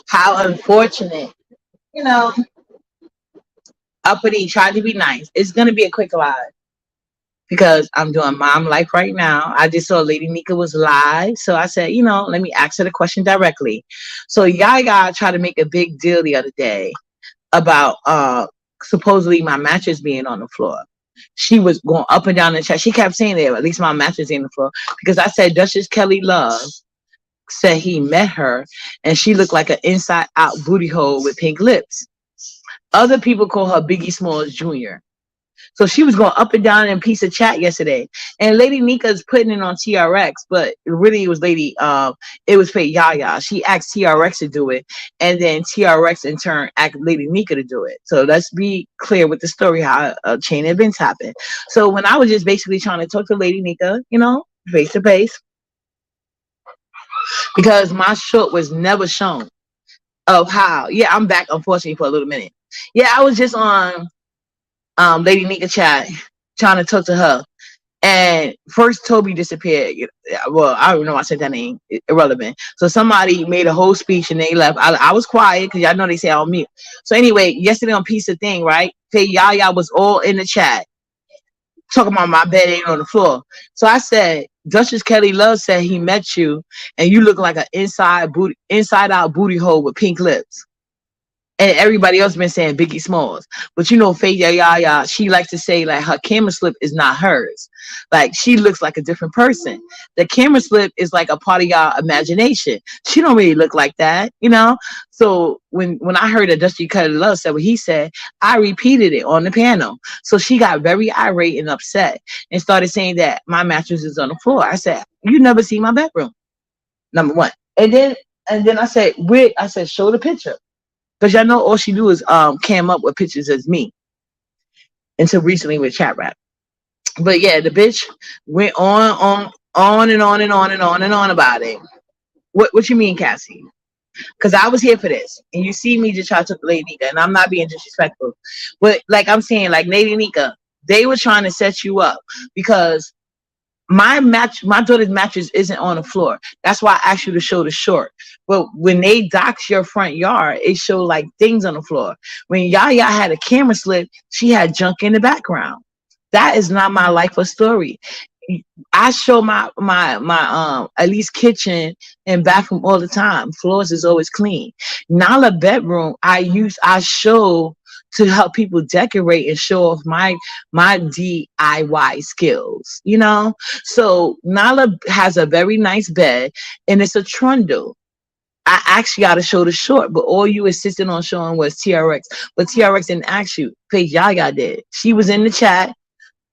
How unfortunate. You know, uppity tried to be nice. It's gonna be a quick live because I'm doing mom life right now. I just saw Lady Nika was live, so I said, let me ask her the question directly. So Yaya tried to make a big deal the other day about supposedly my mattress being on the floor. She was going up and down the chat. She kept saying that at least my mattress is on the floor because I said Duchess Kelly Love said he met her and she looked like an inside out booty hole with pink lips. Other people call her Biggie Smalls Jr. So she was going up and down in a piece of chat yesterday. And Lady Nika's putting it on TRX, but really it was it was fake Yaya. She asked TRX to do it, and then TRX in turn asked Lady Nika to do it. So let's be clear with the story, how a chain of events happened. So when I was just basically trying to talk to Lady Nika, face to face, because my short was never shown of how, yeah, I'm back unfortunately for a little minute. Yeah, I was just on Lady Nika chat trying to talk to her. And first Toby disappeared. Well, I don't know why I said that name. Irrelevant. So somebody made a whole speech and they left. I was quiet because y'all know they say I'll mute. So anyway, yesterday on Piece of Thing, right? Faye Yaya was all in the chat talking about my bed ain't on the floor. So I said, Duchess Kelly Love said he met you and you look like an inside out booty hole with pink lips. And everybody else been saying Biggie Smalls. But Faye Yaya, she likes to say like her camera slip is not hers. Like she looks like a different person. The camera slip is like a part of y'all imagination. She don't really look like that, So when I heard that Dusty Cutty Love said what he said, I repeated it on the panel. So she got very irate and upset and started saying that my mattress is on the floor. I said, you never see my bedroom. Number one. And then I said, show the picture. Because y'all know all she do is cam up with pictures as me. Until recently with chat rap. But yeah, the bitch went on and on and on and on and on about it. What you mean, Cassie? Because I was here for this. And you see me just try to talk to Lady Nika. And I'm not being disrespectful. But like I'm saying, like Lady Nika, they were trying to set you up. Because my daughter's mattress isn't on the floor. That's why I asked you to show the short. But when they dox your front yard, it showed like things on the floor. When Yaya had a camera slip, she had junk in the background. That is not my life or story. I show my at least kitchen and bathroom all the time. Floors is always clean. Nala bedroom, I show to help people decorate and show off my DIY skills, So Nala has a very nice bed and it's a trundle. I actually got to show the short, but all you insisted on showing was TRX. But TRX didn't ask you. Paige Yaya did. She was in the chat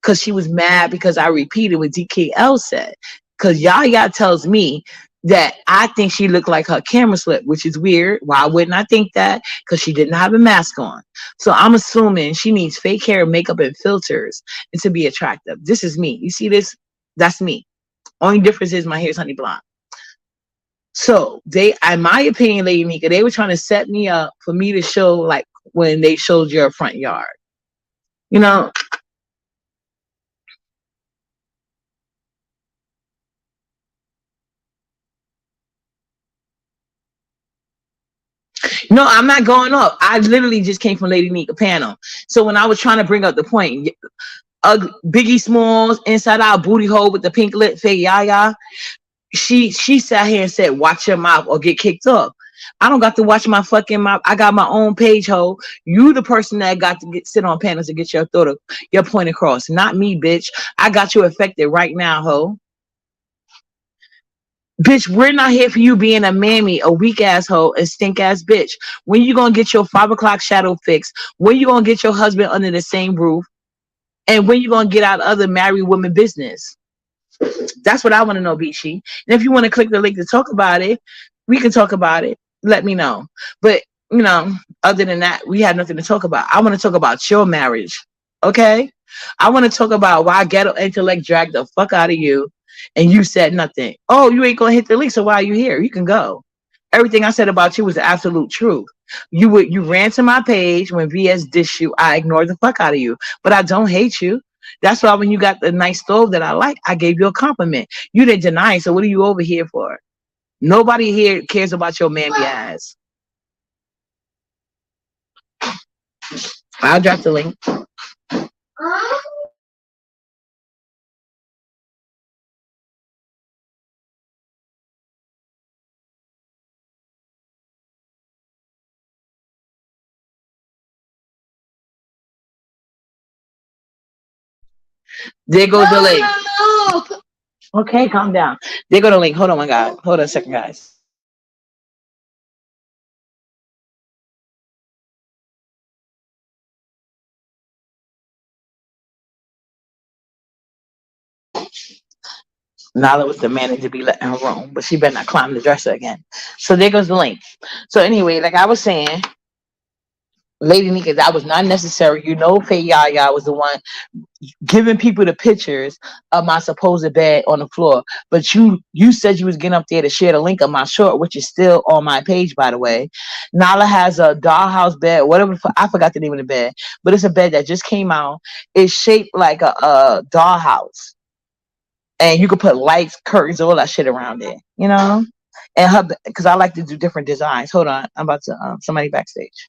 because she was mad because I repeated what DKL said. Because Yaya tells me that I think she looked like her camera slip, which is weird. Why wouldn't I think that? Because she didn't have a mask on. So I'm assuming she needs fake hair, makeup, and filters and to be attractive. This is me. You see this? That's me. Only difference is my hair is honey blonde. So in my opinion, Lady Nika, they were trying to set me up for me to show like when they showed your front yard. No, I'm not going up. I literally just came from Lady Nika panel. So when I was trying to bring up the point, Biggie Smalls, inside out booty hole with the pink lip, Faye Yaya, she sat here and said, watch your mouth or get kicked off. I don't got to watch my fucking mouth. I got my own page, ho. You the person that got to sit on panels to get your point across. Not me, bitch. I got you affected right now, ho. Bitch, we're not here for you being a mammy, a weak asshole, and stink ass bitch. When you gonna get your 5 o'clock shadow fixed? When you gonna get your husband under the same roof? And when you gonna get out other married women business? That's what I want to know, Bichi. And if you want to click the link to talk about it, we can talk about it. Let me know. But other than that, we had nothing to talk about. I want to talk about your marriage. Okay? I want to talk about why ghetto intellect dragged the fuck out of you. And you said nothing. Oh, you ain't gonna hit the link, so why are you here? You can go. Everything I said about you was the absolute truth. You ran to my page when VS dissed you. I ignored the fuck out of you, but I don't hate you. That's why when you got the nice stove that I like, I gave you a compliment. You didn't deny it. So what are you over here for? Nobody here cares about your mammy ass. I'll drop the link. There goes the link. Okay, calm down. There go the link. Hold on, my God. Hold on a second, guys. Nala was demanding to be let in her room, but she better not climb the dresser again. So there goes the link. So anyway, like I was saying, Lady Nika, that was not necessary. You know, Faye Yaya was the one giving people the pictures of my supposed bed on the floor. But you said you was getting up there to share the link of my short, which is still on my page, by the way. Nala has a dollhouse bed, whatever. I forgot the name of the bed, but it's a bed that just came out. It's shaped like a dollhouse, and you could put lights, curtains, all that shit around it. You know, and her because I like to do different designs. Hold on, I'm about to somebody backstage.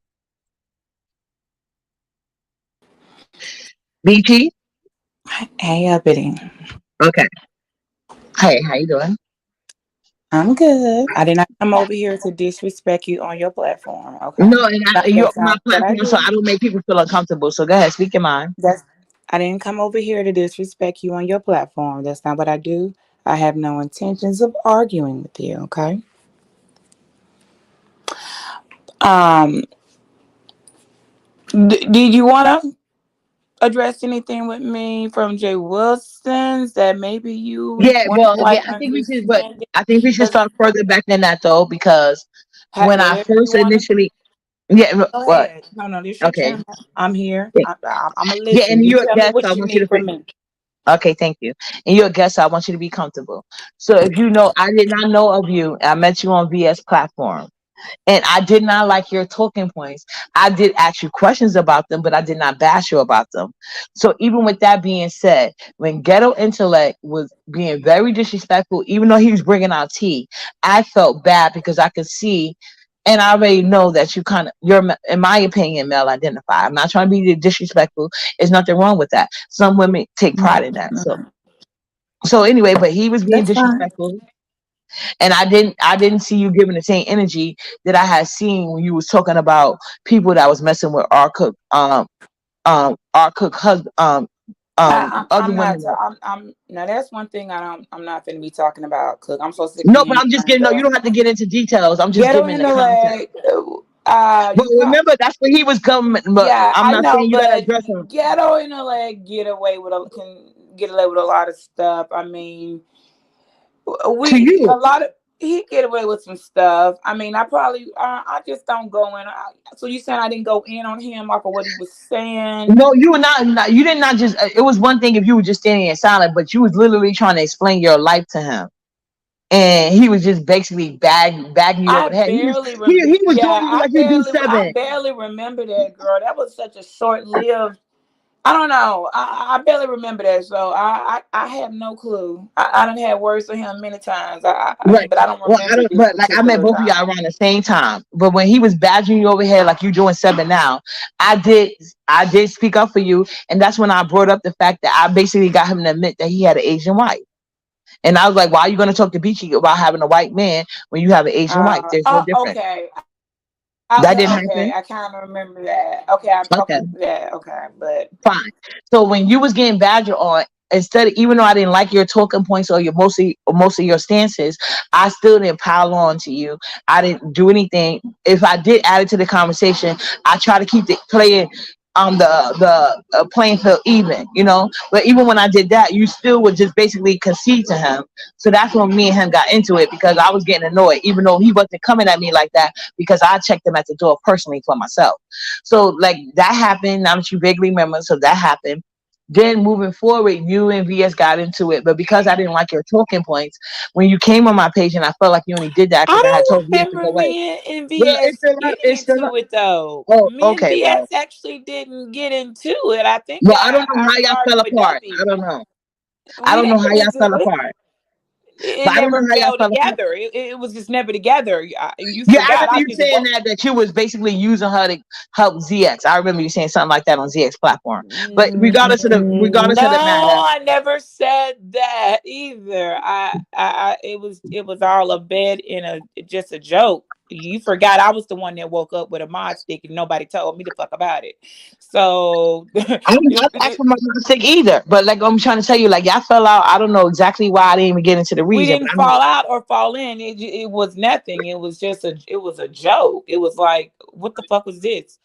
BG. Hey, uppity. Okay. Hey, how you doing? I'm good. I did not come over here to disrespect you on your platform. Okay, No, and you're that's on my not what I platform, so I do. don't make people feel uncomfortable. So go ahead, speak your mind. That's I didn't come over here to disrespect you on your platform. That's not what I do. I have no intentions of arguing with you. Okay. Um, did you want to address anything with me from Jay Wilson's that maybe you Yeah, weren't well, yeah, quite I think we should, but understanding? I think we should Because start further back than that though, because when I however you first want to. initially, yeah, Go what? ahead. No, no, this your Okay, channel. I'm here. yeah, I'm gonna yeah, listen. and You you're a tell me guest, so I what you want you to need be. from me. Okay, thank you. And you're a guest, so I want you to be comfortable. So if you know, I did not know of you. I met you on VS platform. And I did not like your talking points. I did ask you questions about them, but I did not bash you about them. So even with that being said, when Ghetto Intellect was being very disrespectful, even though he was bringing out tea, I felt bad because I could see, and I already know that you're, in my opinion, male identified. I'm not trying to be disrespectful. There's nothing wrong with that. Some women take pride in that. So anyway, but he was being That's fine. disrespectful, and I didn't see you giving the same energy that I had seen when you was talking about people that was messing with our cook husband other I'm not. women that, I'm now. That's one thing I don't. I'm not going to be talking about. Cook. I'm so sick of no, but hearing I'm just trying getting, no, you to don't have to get into details, I'm just ghetto giving the context. intellect. But You call. remember, that's where he was coming, but Yeah, I'm I not know, saying you gotta but address him. ghetto intellect can get away with a lot of stuff. I mean, To we you, a lot of he get away with some stuff. I mean, I just don't go in. So you saying I didn't go in on him off of what he was saying? no, you were not, you did not just, it was one thing if you were just standing in silent, but you was literally trying to explain your life to him, and he was just basically bagging you over I the head. barely He was doing yeah, you like you do I seven. barely remember that girl. That was such a short lived. I don't know. I barely remember that, so I have no clue. I done had words with him many times. I mean, Right. but I don't Well, I remember don't, this but like I met particular both of y'all time. around the same time. But when he was badgering you over here, like you doing seven now, I did, I did speak up for you, and that's when I brought up the fact that I basically got him to admit that he had an Asian wife, and I was like, "Why are you going to talk to Beachy about having a white man when you have an Asian wife? There's no difference." Okay. That didn't Okay, happen. I kind of remember that. Okay, Okay. yeah, okay, but Fine. So when you was getting badgered on, instead of, even though I didn't like your talking points or your most of your stances, I still didn't pile on to you. I didn't do anything. If I did add it to the conversation, I try to keep the playing the playing field even, you know. But even when I did that, you still would just basically concede to him. So that's when me and him got into it, because I was getting annoyed, even though he wasn't coming at me like that, because I checked him at the door personally for myself. So like that happened. Now that you vaguely remember, so that happened. Then moving forward, you and VS got into it, but because I didn't like your talking points, when you came on my page, and I felt like you only did that because I I had told don't VS to go remember away. me and Well, it's VS still up. getting It's still up. into it though. Oh, Me and okay. VS Well, actually didn't get into it. I think I don't know I how y'all started fell with apart. I Debbie. don't know. I We don't know didn't how get y'all into fell it. apart, It but I don't never know how y'all fell fell apart. together. It was just never together. You Yeah, I forgot. remember I you did the saying book. that you was basically using her to help ZX. I remember you saying something like that on ZX platform. But regardless of the No, matter, I never said that either. It was all a bed in a just a joke. You forgot I was the one that woke up with a mod stick and nobody told me to fuck about it. So I didn't ask for my mistake either. But like I'm trying to tell you, like y'all fell out. I don't know exactly why. I didn't even get into the we reason, but didn't I know. fall out or fall in. It was nothing. It was a joke. It was like, what the fuck was this?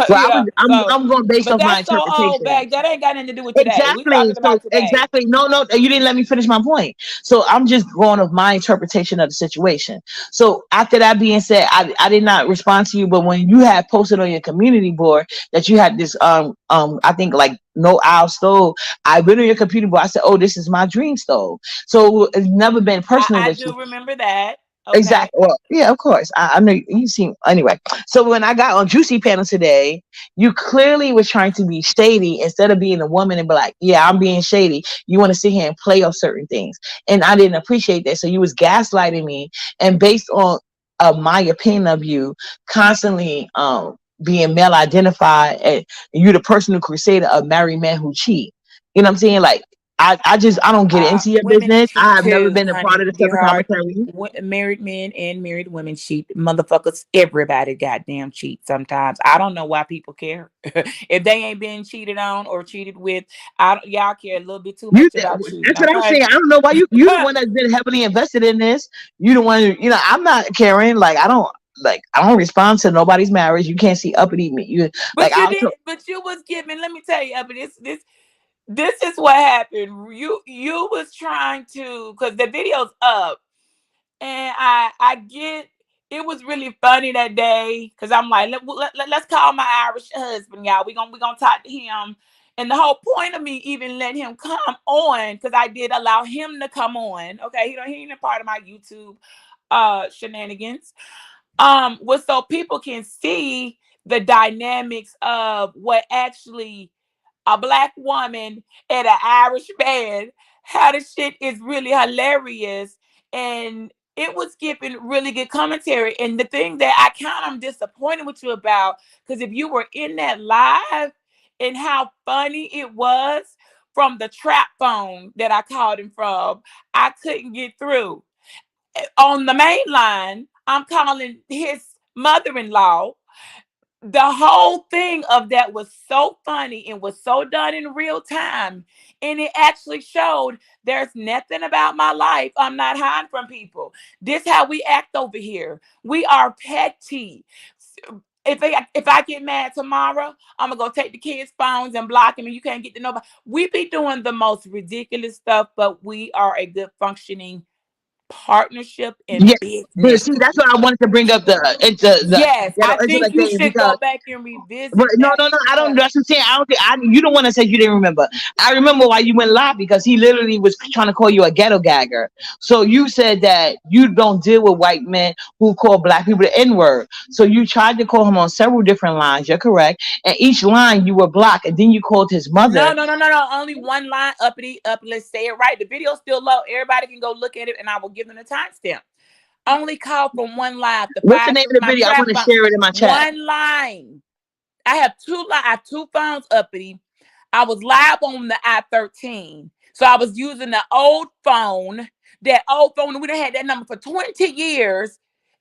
Well, You know. So, I'm going based but off my that's so old interpretation. back. That ain't got nothing to do with today. We Exactly. talking So about today. exactly. No, no, you didn't let me finish my point. So I'm just going of my interpretation of the situation. So after that being said, I did not respond to you, but when you had posted on your community board that you had this I think like no owl stove, I went on your computer board. I said, oh, this is my dream stove. So it's never been personal I with you. do remember that. Okay. Exactly. Well, yeah, of course. I know you seem anyway. So when I got on Juicy Panel today, you clearly was trying to be shady instead of being a woman and be like, "Yeah, I'm being shady." You want to sit here and play on certain things, and I didn't appreciate that. So you was gaslighting me, and based on my opinion of you, constantly being male identified, and you the personal crusader of married men who cheat. You know what I'm saying? Like I don't get into your Women business. I cheat have never too, been a part honey, of the dear separate heart. commentary. Married men and married women cheat. Motherfuckers, everybody goddamn cheat sometimes. I don't know why people care. If they ain't been cheated on or cheated with, y'all care a little bit too You much about cheating, that's what I'm okay? saying. I don't know why you the one that's been heavily invested in this. You the one I'm not caring. Like I don't respond to nobody's marriage. You can't see uppity me. You like But you I'll did, but you was giving, let me tell you, but this is what happened. You was trying to, because the video's up. And I get, it was really funny that day because I'm like, let's call my Irish husband, y'all. We gonna talk to him. And the whole point of me even letting him come on, because I did allow him to come on. Okay, he ain't a part of my YouTube shenanigans. Was so people can see the dynamics of what actually a black woman and an Irish man, how the shit is really hilarious. And it was giving really good commentary. And the thing that I kind of disappointed with you about, because if you were in that live and how funny it was from the trap phone that I called him from, I couldn't get through. On the main line, I'm calling his mother-in-law. The whole thing of that was so funny and was so done in real time. And it actually showed there's nothing about my life I'm not hiding from people. This how we act over here. We are petty. If I get mad tomorrow, I'm gonna go take the kids' phones and block them, and you can't get to nobody. We be doing the most ridiculous stuff, but we are a good functioning partnership yeah. and But business. see, that's why I wanted to bring up the Yes, I think intellect you thing should because go back and but revisit no, that no, no. I don't. because That's what I'm saying. I don't think. You the one that said you didn't remember. I remember why you went live because he literally was trying to call you a ghetto gagger. So you said that you don't deal with white men who call black people the N word. So you tried to call him on several different lines. You're correct. And each line you were blocked, and then you called his no, mother. no, no, no, no. Only one line uppity up. Let's say it right. The video's still low. Everybody can go look at it, and I will give them a timestamp. Only call from one line. The What's the five name through of the my video? I trap want to phone. share it in my chat. One line. I have two phones uppity. I was live on the I-13. So I was using the old phone. That old phone, we done had that number for 20 years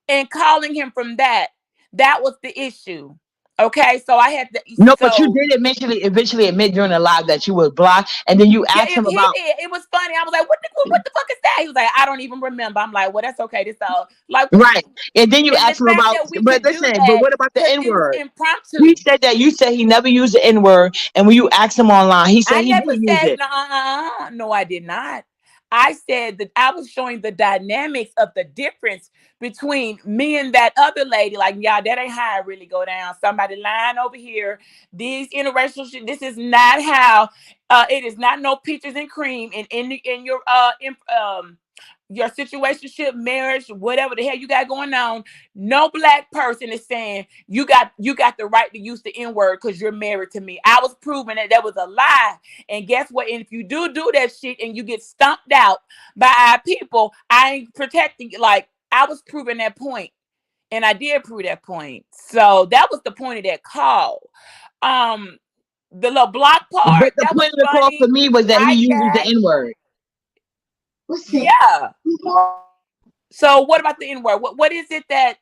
and calling him from that. That was the issue. Okay. So I had to, No, but you so did eventually admit during the live that you were blocked, and then you yeah, asked him he about did. It was funny. I was like, what the fuck is that? He was like, I don't even remember. I'm like, well, that's okay. This all like, right, and then you and the asked him fact about. that we But could do listen, but that what about the because N it was word? He impromptu. said that you said he never used the N word, and when you asked him online, he said I he did never use said it. no, no, I did not. I said that I was showing the dynamics of the difference between me and that other lady. Like, y'all, that ain't how I really go down. Somebody lying over here. These interracial shit. This is not how. It is not no peaches and cream in your situationship, marriage, whatever the hell you got going on. No black person is saying you got the right to use the N-word because you're married to me. I was proving that was a lie. And guess what? And if you do that shit and you get stumped out by our people, I ain't protecting you. Like, I was proving that point, and I did prove that point. So that was the point of that call. The little block But part, the that was point of the call for funny. me was that he I uses the gagged. N-word. Yeah. So what about the N-word? What is it that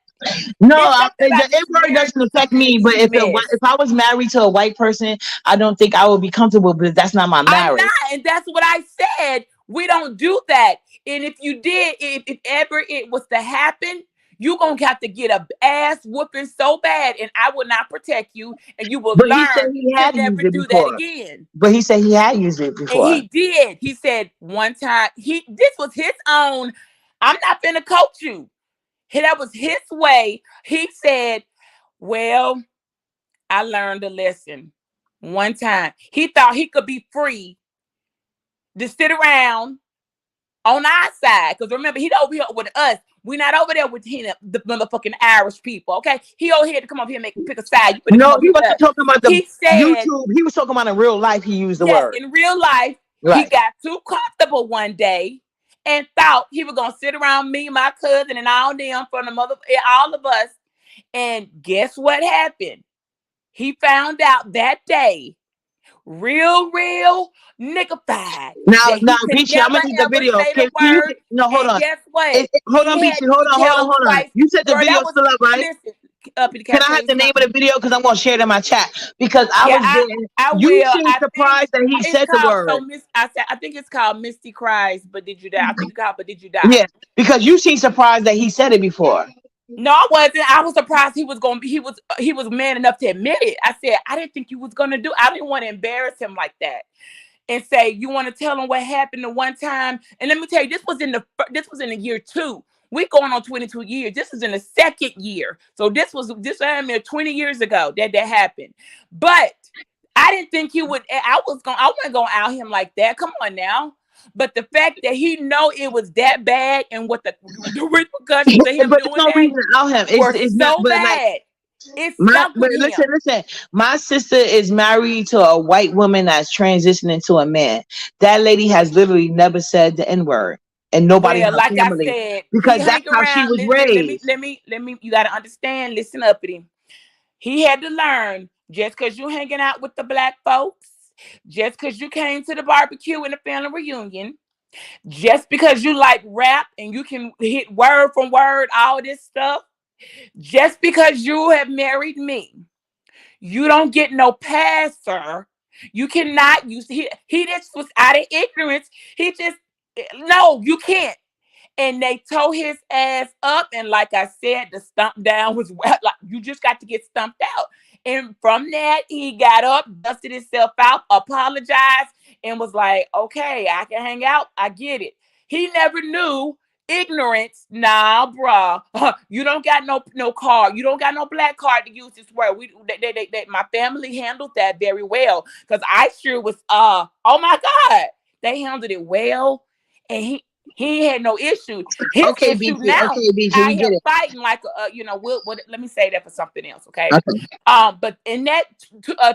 No, it's something the about this N-word marriage doesn't or affect something in me. But this mess? if I was married to a white person, I don't think I would be comfortable because that's not my I'm not, marriage. and that's what I said. We don't do that. And if you did, if ever it was to happen, you gonna have to get a ass whooping so bad, and I will not protect you, and you will But he said learn he to had never used it do that before. again. But he said he had used it And before. he did. He said one time this was his own. I'm not finna coach you. That was his way. He said, "Well, I learned a lesson one time." He thought he could be free to sit around on our side. Because remember, he over here with us. We're not over there with him, the motherfucking Irish people, okay? He over here to come up here and pick a side. You better come No, up he here with wasn't us. talking about the He said, YouTube. He was talking about in real life. He used the yes, word. in real life, he Right. got too comfortable one day and thought he was going to sit around me, my cousin, and all them from all of us. And guess what happened? He found out that day, real niggified, Now, that he could Beachy, I'm never gonna need the ever video. say the Can you word. no hold And on. guess what? Hold He on, had Beachy. to be told Hold on. twice. You said the Girl, that video's was, still up, right? listen, up in, can Can I I tell have you the name of something? the video? Because I'm gonna share it in my chat. Because I Yeah, was there. I You will. seemed I think surprised that he it's said the called word. I think it's called Misty Cries, but did you die? I think it's called But Did You Die? Yeah, because you seemed surprised that he said it before. No, I wasn't. I was surprised he was man enough to admit it. I said, I didn't think you was gonna do. I didn't want to embarrass him like that and say, you want to tell him what happened the one time. And let me tell you, this was in the year 2. We going on 22 years. This is in the second year. So this I mean 20 years ago that happened. But I didn't think he would. I wasn't gonna out him like that. Come on now. But the fact that he know it was that bad and what the repercussions of him But there's doing no that reason to out him. were It's not. so But like bad, it stuck but with him. listen. My sister is married to a white woman that's transitioning to a man. That lady has literally never said the N word, and nobody in Well, her like I family said, he because that's hang how she around. was raised. Let me. You got to understand. Listen up at him. He had to learn just because you hanging out with the black folks, just because you came to the barbecue and the family reunion, just because you like rap and you can hit word from word, all this stuff, just because you have married me, you don't get no pass, sir. You cannot use he just was out of ignorance. He just no, you can't. And they tore his ass up. And like I said, the stump down was like you just got to get stumped out. And from that, he got up, dusted himself out, apologized, and was like, okay, I can hang out. I get it. He never knew ignorance. Nah, bruh. You don't got no card. You don't got no black card to use this word. My family handled that very well. Because I sure was oh my God. They handled it well. And he had no issue. His Okay, issue BT. now Okay, BT. out We get here it. fighting like let me say that for something else, okay? Okay. But in that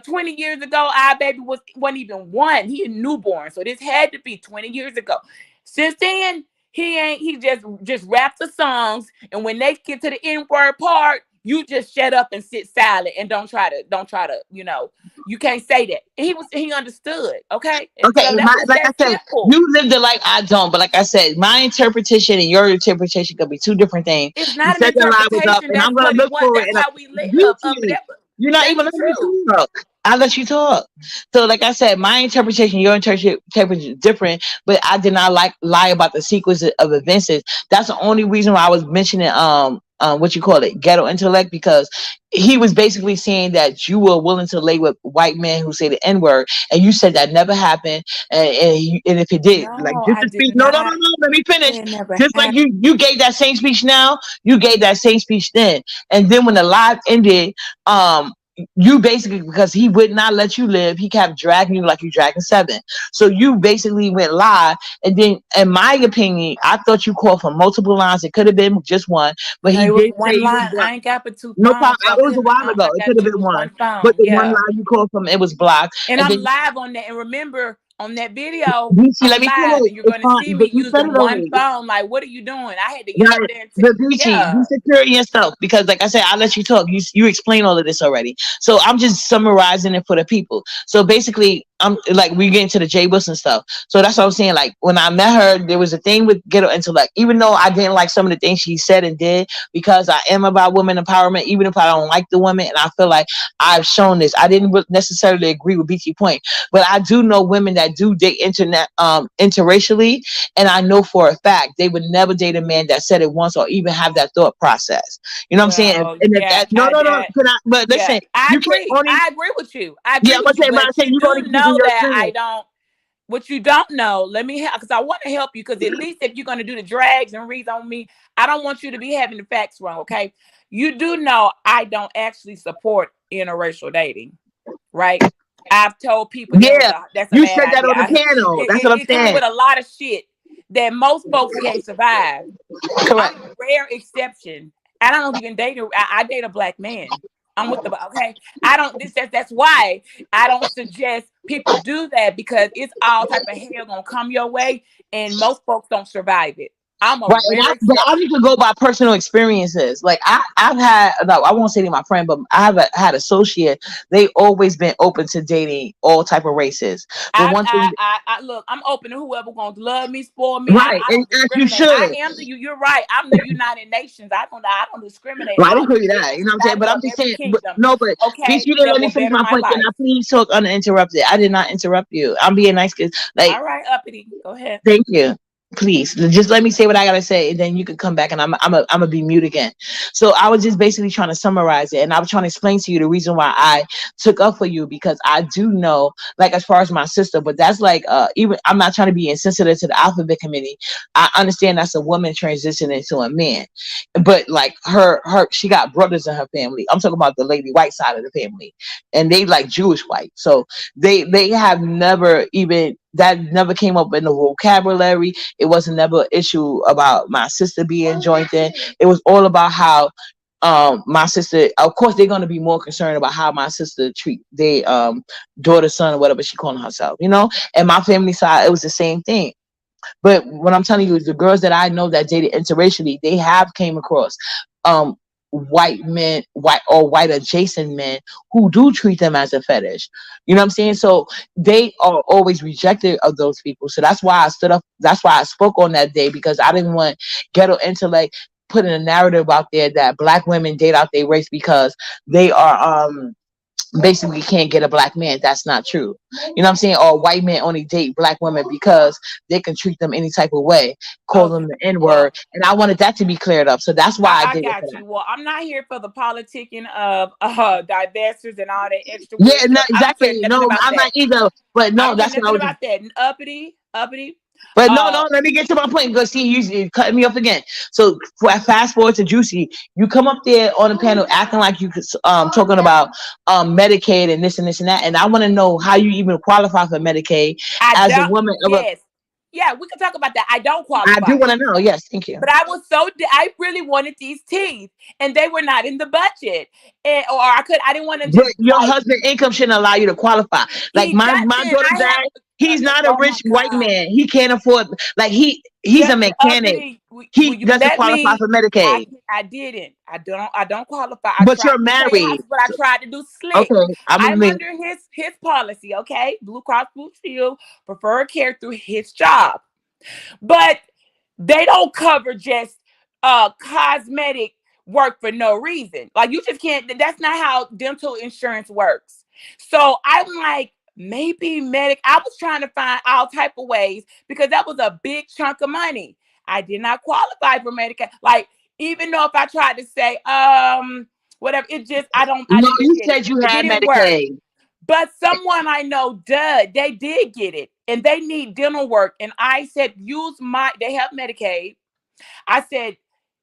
20 years ago, our baby wasn't even one. He a newborn, so this had to be 20 years ago. Since then, he just raps the songs, and when they get to the N-word part, you just shut up and sit silent and don't try to you can't say that. And he understood, okay? And Okay, so that was like I that said, simple. you lived it like I don't. But like I said, my interpretation and your interpretation could be two different things. It's You not an said the lie was up, interpretation. and I'm That's gonna what it look was. for it. That's And how we live. beauty, you're not That's even the letting me truth. talk. I let you talk. So, like I said, my interpretation, your interpretation is different. But I did not lie about the sequence of events. That's the only reason why I was mentioning what you call it, ghetto intellect, because he was basically saying that you were willing to lay with white men who say the N word, and you said that never happened, and if it did, like, No, just I to did speak, no, no, no, not. no, let me finish. It never Just like happened. you gave that same speech now, you gave that same speech then, and then when the live ended, um, you basically, because he would not let you live, he kept dragging you like you dragging seven. So you basically went live, and then, in my opinion, I thought you called for multiple lines. It could have been just one, but No, he it was did say one you was line. I ain't got but two no problem. phones, so I It was a couldn't. while ago. I It got could have it been was one, one but phone. the one Yeah. line you called from, it was blocked. And And I'm then live on that. And remember, on that video, you see, I'm let me live, finish. and you're It's gonna fine, see me but you said using it one already. phone. Like, what are you doing? I had to get up Right. there and But Beachy, yeah. be secure in yourself, because, like I said, I let you talk. You explain all of this already. So I'm just summarizing it for the people. So basically, I'm like, we get into the Jay Wilson stuff. So that's what I was saying. Like, when I met her, there was a thing with ghetto intellect. Even though I didn't like some of the things she said and did, because I am about women empowerment, even if I don't like the women, and I feel like I've shown this. I didn't necessarily agree with BT Point, but I do know women that do date interracially, and I know for a fact they would never date a man that said it once or even have that thought process. You know what I'm saying? Well, And yeah, no, no, no. that But yeah. listen, I you can't agree. only. I agree with you. I Yeah, agree I'm gonna with you. say, but I'm But saying you you can only do speak from know your that I experience. don't. What you don't know, let me because I want to help you. Because at least if you're going to do the drags and reads on me, I don't want you to be having the facts wrong. Okay, you do know I don't actually support interracial dating, right? I've told people Yeah, that's a you bad said that on idea. the panel. That's what I'm It comes saying. with a lot of shit that most folks can't survive. I'm Correct. a rare exception. I don't even date I date a black man. I'm with the okay. I don't. That's why I don't suggest people do that because it's all type of hell gonna come your way, and most folks don't survive it. I'm a Right, and rare but I exception. need to go by personal experiences. Like, I've had, no, I won't say they're my friend, but I have had associate. They always been open to dating all type of races. But one thing, I look. I'm open to whoever gonna love me, spoil me. right, I and don't as you discriminate. I should. am the you. You're right. I'm the United Nations. I don't discriminate. Well, I All didn't the call you that. You know nations what I'm saying? out But here I'm of just every saying, but kingdom. no, but bitch, Okay, you didn't that let me will finish better my my point. Can I life. please talk uninterrupted? I did not interrupt you. I'm being nice, because, like, All right, uppity. Go ahead. thank you. Please just let me say what I gotta say, and then you can come back, and I'm gonna be mute again. So I was just basically trying to summarize it, and I was trying to explain to you the reason why I took up for you, because I do know, like, as far as my sister, but that's like, even, I'm not trying to be insensitive to the alphabet committee. I understand that's a woman transitioning to a man, but like, she got brothers in her family. I'm talking about the lady white side of the family, and they like Jewish white. So they have never even, that never came up in the vocabulary. It wasn't never an issue about my sister being joined in. It was all about how, my sister, of course, they're going to be more concerned about how my sister treat their daughter, son, or whatever she calling herself, and my family side, it was the same thing. But what I'm telling you is, the girls that I know that dated interracially, they have came across um white men, white or white adjacent men, who do treat them as a fetish. You know what I'm saying? So they are always rejected of those people. So that's why I stood up. That's why I spoke on that day, because I didn't want ghetto intellect putting a narrative out there that black women date out their race because they are basically can't get a black man. That's not true. You know what I'm saying? Or white men only date black women because they can treat them any type of way, call them Okay. the N word. Well, And I wanted that to be cleared up. So that's why I I did it for got that. you. Well, I'm not here for the politicking of divestors and all that extra weird Yeah, no, stuff. I don't care exactly. nothing No, about I'm that. not either. But I no, don't care that's what I nothing was. about that. Uppity. But no, Uh, no, let me get to my point, because see, you cutting me off again. So fast forward to Juicy. You come up there on the panel acting like you could, talking about Medicaid and this and this and that. And I want to know how you even qualify for Medicaid I as a don't. woman of a. Yes. Yeah, we can talk about that. I don't I do qualify. want to know. Yes, thank you. But I really wanted these teeth, and they were not in the budget, or I didn't want to But just your like husband income shouldn't allow you to qualify. Like, he my doesn't. daughter's I dad, he's have. not a Oh my rich white god. man. He can't afford, like, he's a Just mechanic. uppity. Will He you doesn't let qualify me? for Medicaid. I didn't. I don't qualify. I But tried. you're Let me tell you married. what I tried to do. Slick. Okay, I'm gonna I'm be. under his policy. Okay, Blue Cross Blue Shield preferred care through his job. But they don't cover just cosmetic work for no reason. Like you just can't. That's not how dental insurance works. So I'm like, maybe medic. I was trying to find all type of ways because that was a big chunk of money. I did not qualify for Medicaid. Like Even though if I tried to say, whatever, it just, I No, didn't you get it. said you It had didn't work. Medicaid. But someone I know did, they did get it and they need dental work. And I said, they have Medicaid. I said,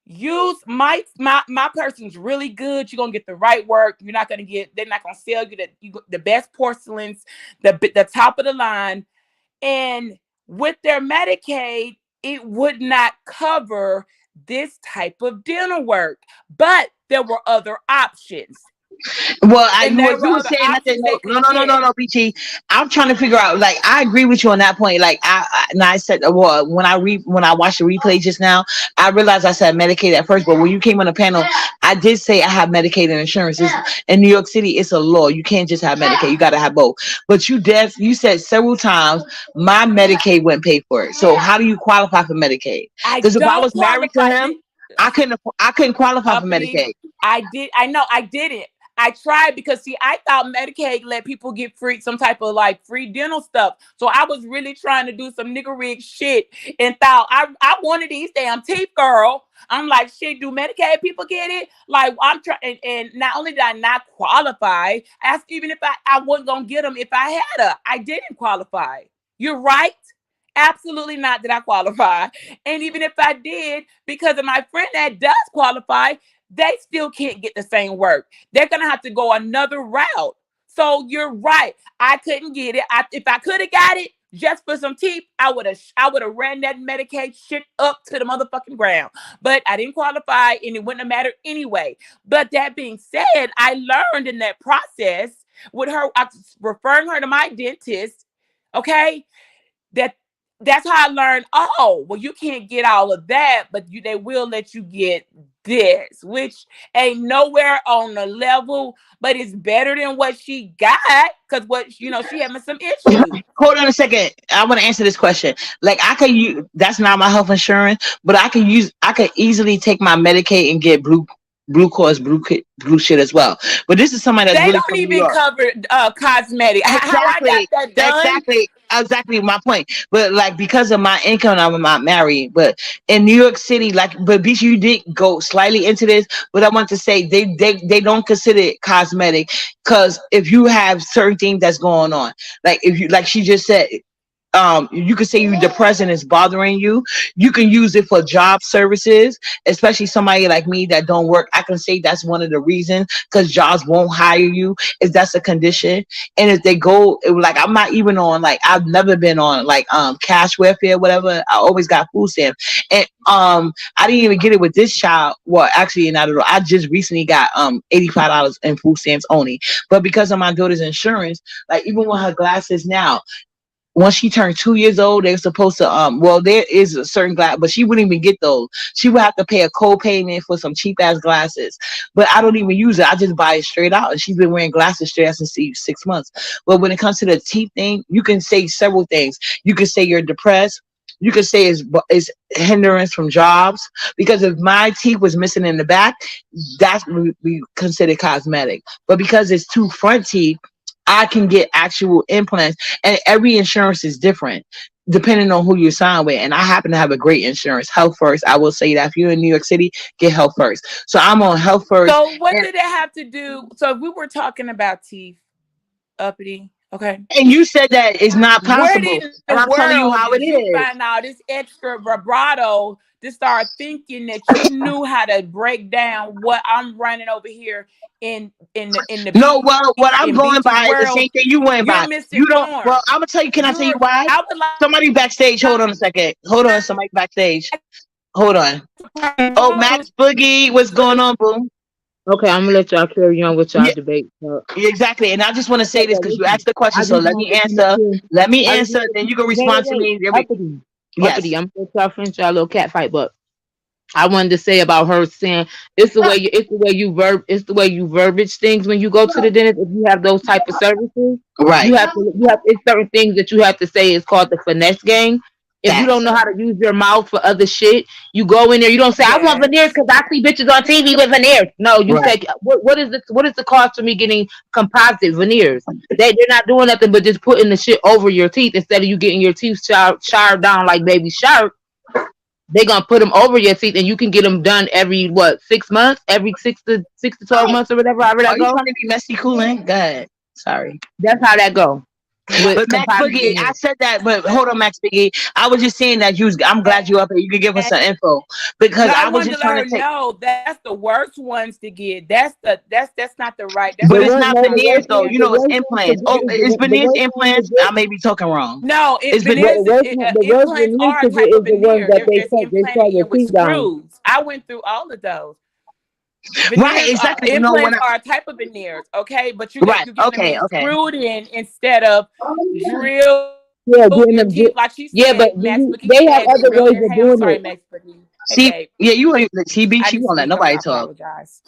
use my person's really good. You're gonna get the right work. They're not gonna sell you the best porcelains, the top of the line. And with their Medicaid, it would not cover this type of dental work. But there were other options. Well, And there were you were other saying nothing. options No, they no, could no, no, no, get. no, BT. I'm trying to figure out. Like, I agree with you on that point. Like, and I said, well, when I watched the replay just now, I realized I said Medicaid at first, but when you came on the panel, I did say I have Medicaid and insurance. In New York City, it's a law. You can't just have Medicaid. You got to have both. But you said several times my Medicaid wouldn't pay for it. So how do you qualify for Medicaid? I Because if I don't was married to qualify. him, I couldn't qualify for Uppity. Medicaid. I know I didn't. I tried because see, I thought Medicaid let people get free, some type of like free dental stuff. So I was really trying to do some nigga rig shit and thought I wanted these damn teeth, girl. I'm like, shit, do Medicaid people get it? Like, I'm trying, and not only did I not qualify, I asked even if I wasn't gonna get them if I had I didn't qualify. You're right. Absolutely not did I qualify. And even if I did, because of my friend that does qualify, they still can't get the same work. They're gonna have to go another route. So you're right. I couldn't get it. If I could have got it just for some teeth, I would have ran that Medicaid shit up to the motherfucking ground. But I didn't qualify, and it wouldn't have mattered anyway. But that being said, I learned in that process with her, I was referring her to my dentist. Okay, that that's how I learned. Oh, well, you can't get all of that, but they will let you get this, which ain't nowhere on the level, but it's better than what she got because she having some issues. Hold on a second. I want to answer this question. Like, I could use that's not my health insurance, but I could easily take my Medicaid and get blue cross blue shit as well. But this is somebody that's They really don't from New even York. cover cosmetic. How I got Exactly. that done. Exactly my point. But like, because of my income, I'm not married. But in New York City, like, but BC, you did go slightly into this, but I want to say they don't consider it cosmetic, because if you have certain things that's going on, like if you, like she just said, you could say you're depressed and it's bothering you. You can use it for job services, especially somebody like me that don't work. I can say that's one of the reasons, because jobs won't hire you if that's a condition. And if they go, like, I'm not even on, like, I've never been on like cash welfare, whatever. I always got food stamps. And I didn't even get it with this child. Well, actually, not at all. I just recently got $85 in food stamps only. But because of my daughter's insurance, like, even with her glasses now, once she turned 2 years old, they're supposed to well, there is a certain glass, but she wouldn't even get those. She would have to pay a co-payment for some cheap ass glasses. But I don't even use it. I just buy it straight out. And she's been wearing glasses straight out since 6 months. But when it comes to the teeth thing, you can say several things. You can say you're depressed. You could say it's hindrance from jobs, because if my teeth was missing in the back, that's what we consider cosmetic. But because it's two front teeth, I can get actual implants, and every insurance is different depending on who you sign with. And I happen to have a great insurance, Health First. I will say that if you're in New York City, get Health First. So I'm on Health First. So what did it have to do? So if we were talking about teeth, uppity, okay. And you said that it's not Where possible, in the and I'm telling you world how it did you is. find all this extra vibrato to start thinking that you knew how to break down what I'm running over here in the No, well, what beach I'm in going beaches by is the same world? thing you went You're by. You don't. Well, misinformed. I'm gonna tell you. Can I tell you why? I would like Somebody backstage. Hold on a second. Hold on. Somebody backstage. Hold on. Oh, Max Boogie, what's going on, boom? Okay, I'm gonna let y'all carry on with y'all Yeah, debate. exactly. And I just want to say this Okay, because you listen. asked the question. I So just let want me to let you know answer. here. Let me I just answer. want to Then you can wait, respond to wait, me. uppity, uppity. Yes. I'm gonna let y'all finish y'all little cat fight, but I wanted to say about her saying it's the way you verbiage things when you go to the dentist. If you have those type of services, Right. it's certain things that you have to say. It's called the finesse game. If you don't Facts. know how to use your mouth for other shit, you go in there. You don't say I want veneers yes. because I see bitches on TV with veneers. No, you Right. say what is the cost for me getting composite veneers? They're not doing nothing but just putting the shit over your teeth instead of you getting your teeth showered down like baby shark. They're gonna put them over your teeth, and you can get them done every what 6 months, every 6 to 12 months or whatever. However Are that you go. trying to be messy cooling? Go ahead. Sorry. That's how that go with But Max composite Boogie, I veneers. said that, but hold on, Max Boogie. I was just saying that I'm glad you up here. You could give us some info No, because I I was wanted to just let trying her to take. know that's the worst ones to get. That's not the right. That's The But not it's worst, not no, the veneers worst though. one, You the know, it's worst one to implants. get Oh, is is the veneers worst one to implants? I get. may be talking wrong. no. It's What veneers. the worst Implants veneers are to a get type of is the ones veneer. that There's they implanted saw your in with teeth down. screws. I went through all of those. Right, Veneers are exactly. No, when implants I are a type of veneers, okay? But right. you're getting them Okay, in okay. screwed in instead of drilled your teeth, Yeah, like getting she them. said, Max Yeah, but Bookie said, they have drill their. other Hey, I'm ways of sorry, Max doing it. Bookie. Okay, See, yeah, you ain't I TB. didn't She speak won't up. let I nobody talk. apologize.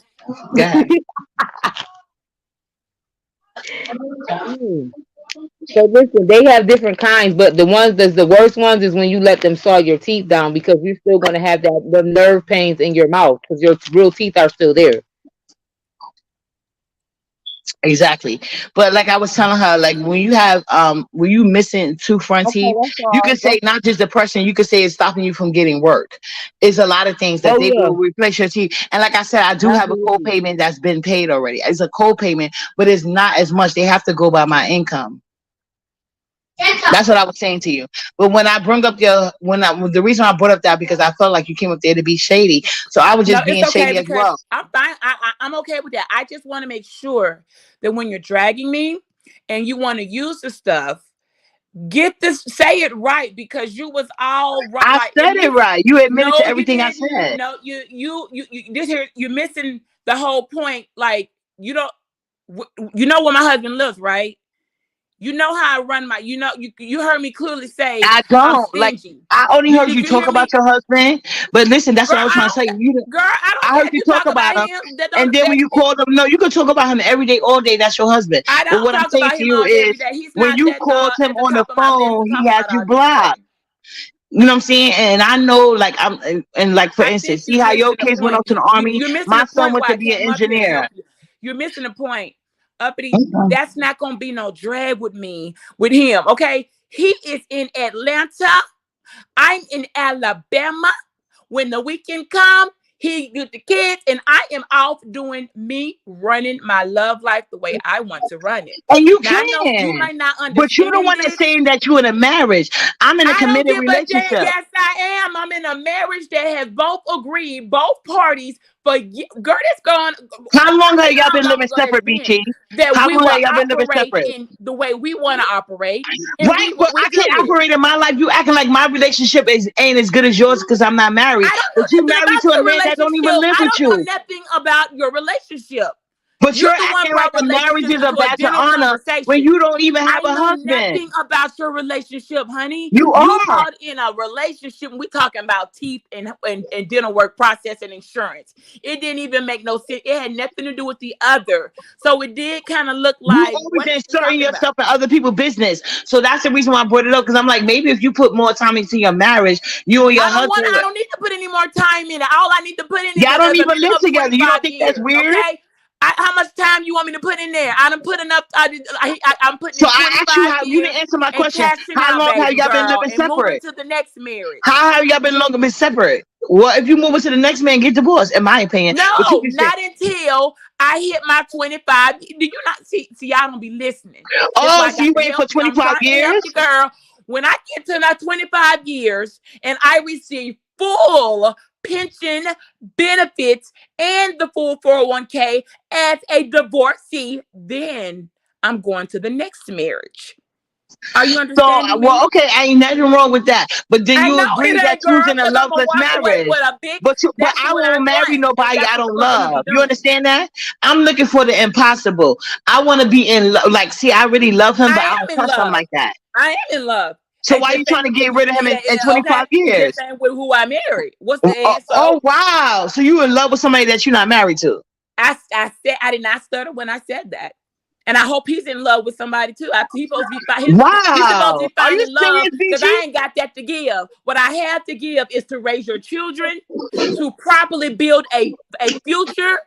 Go ahead. Mm. So listen, they have different kinds, but the ones that's the worst ones is when you let them saw your teeth down because you're still gonna have the nerve pains in your mouth because your real teeth are still there. Exactly. But like I was telling her, like when you missing two front Okay, teeth, that's you all. could say not just depression, you could say it's stopping you from getting work. It's a lot of things that Oh they yeah, will replace your teeth. And like I said, I do have a absolutely. co-payment that's been paid already. It's a co-payment, but it's not as much. They have to go by my income. That's what I was saying to you. But when I bring up the reason I brought up that because I felt like you came up there to be shady. So I was No, just it's being okay shady as because well. I'm fine. I'm okay with that. I just want to make sure that when you're dragging me and you want to use the stuff, get this, say it right because you was all right. I Like at said it least, right. You admitted to no, you everything I didn't. said. No, you this here, you're missing the whole point. Like you don't, you know where my husband lives, right? You know how I run my. You heard me clearly say I I'm don't like. stingy. I only heard Did you you talk hear about me? your husband, but listen, that's Girl, what I was trying to tell you. I don't I care heard if you you talk talk about about him, him. That don't and then when affect you me. called him, no, you can talk about him every day, all day. That's your husband. I But don't what I'm talk saying about to him you all day, every is, day. He's when not you that called him at the on the top of my list phone, to he talk had about you all day, every blocked. day. You know what I'm saying? And I know, like, and like for I think instance, see you're how your missing the kids went point. off to the army. You're missing My the son point went why to I be an came up here to engineer. help you. You're missing the point. Uppity, that's not gonna be no drag with me with him. Okay, he is in Atlanta. I'm in Alabama. When the weekend come, he with the kids, and I am off doing me running my love life the way I want to run it. And you Now I know you can, might not but you're the understand one that's this. saying that you're in a marriage. I'm in a I don't committed give a damn. relationship. Yes, I am. I'm in a marriage that has both agreed, both parties. But girl, that's gone. How long You have know y'all how been long living ago that's separate, been BT? that How we long will have y'all been living operate separate? in the way we want to operate, and Right, but we I can't do it. operate in my life. You acting like my relationship ain't as good as yours because I'm not married. I don't But you know nothing married about to a your man that don't even relationship. live I with don't you. know nothing about your relationship. But You're you're the one acting like brought a marriage relationships is a into a badge of dinner honor when conversation. you don't even have I a know husband. nothing about your relationship, honey. You You are. called in a relationship. We talking about teeth and dental work process and insurance. It didn't even make no sense. It had nothing to do with the other. So it did kind of look You like, always what is he inserting talking about? yourself in other people's business. So that's the reason why I brought it up. Because I'm like, maybe if you put more time into your marriage, you and your husband, I don't need to put any more time in it. All I need to put in y'all don't is a even minimum live of together. You don't 25 think that's years. weird? Okay. How much time you want me to put in there? I done put enough. I'm putting So in I asked you 25 how you years didn't answer my and question. cashing How out, long have baby y'all been girl, living and moving separate? to the next marriage. How have y'all been longer been separate? Well, if you move into the next man, get divorced, in my opinion. But you No, can say, not until I hit my 25. Do you not see? See, y'all don't be listening. That's why oh, I so got you to waiting for help you. I'm 25 trying to help years? you, girl. When I get to my 25 years and I receive full pension benefits and the full 401k as a divorcee, then I'm going to the next marriage. Are you So, understanding well, me? okay, ain't nothing wrong with that. But then I you know agree it that ain't, you was girl, in a because I'm gonna loveless walk away marriage. with a big. But That's I what I won't marry want, and nobody that's I what the don't brother need to be love. You doing. understand that? I'm looking for the impossible. I want to be in love. Like, see, I really love him, but I I don't am in trust him love. like that. I am in love. So It why you just trying ain't to with get rid of him in okay. 25 It years? just ain't with who I married. What's the Oh, answer? oh, wow. So you in love with somebody that you're not married to? I said I did not stutter when I said that. And I hope he's in love with somebody too. He's supposed to be he's supposed to Wow. be Are you finding love serious, because BG? I ain't got that to give. What I have to give is to raise your children, to properly build a future,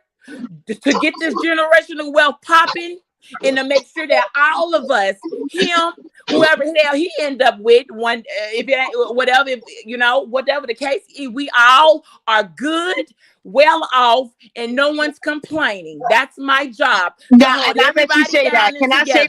to get this generational wealth popping. and to make sure that all of us, him, whoever the hell he end up with, one, if it ain't whatever, if, whatever the case, we all are good, well off, and no one's complaining. That's my job, to Now, and hold I let you everybody say that. down and together.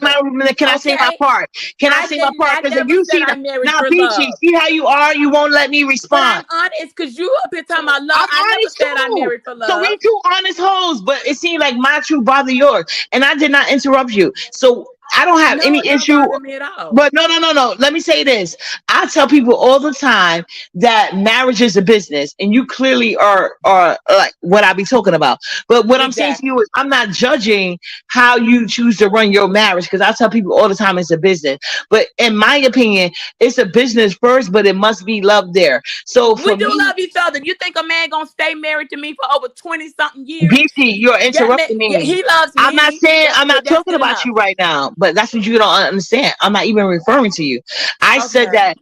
Can I say my Okay, part? Can I say my part? I Because if never you said see that I'm married now, for Peachy, love. see how you are. You won't let me But respond. I'm honest, because you up here talking about love. I'm I never honest said I'm too. married for So love. we two honest hoes, but it seemed like my truth bother yours, and I did not interrupt you. So I don't have No, any it don't issue. bother me at all. But no, no, no, no. Let me say this. I tell people all the time that marriage is a business, and you clearly are like what I be talking about. But what I'm saying to you Exactly. is, I'm not judging how you choose to run your marriage, because I tell people all the time it's a business. But in my opinion, it's a business first, but it must be love there. So We for do me, love each other. You think a man gonna stay married to me for over 20 something years? BC, you're That man, interrupting yeah, me. he loves I'm not me. saying I'm not That's talking good about you enough. right now, but that's what you don't understand. I'm not even referring to you. I said Okay. that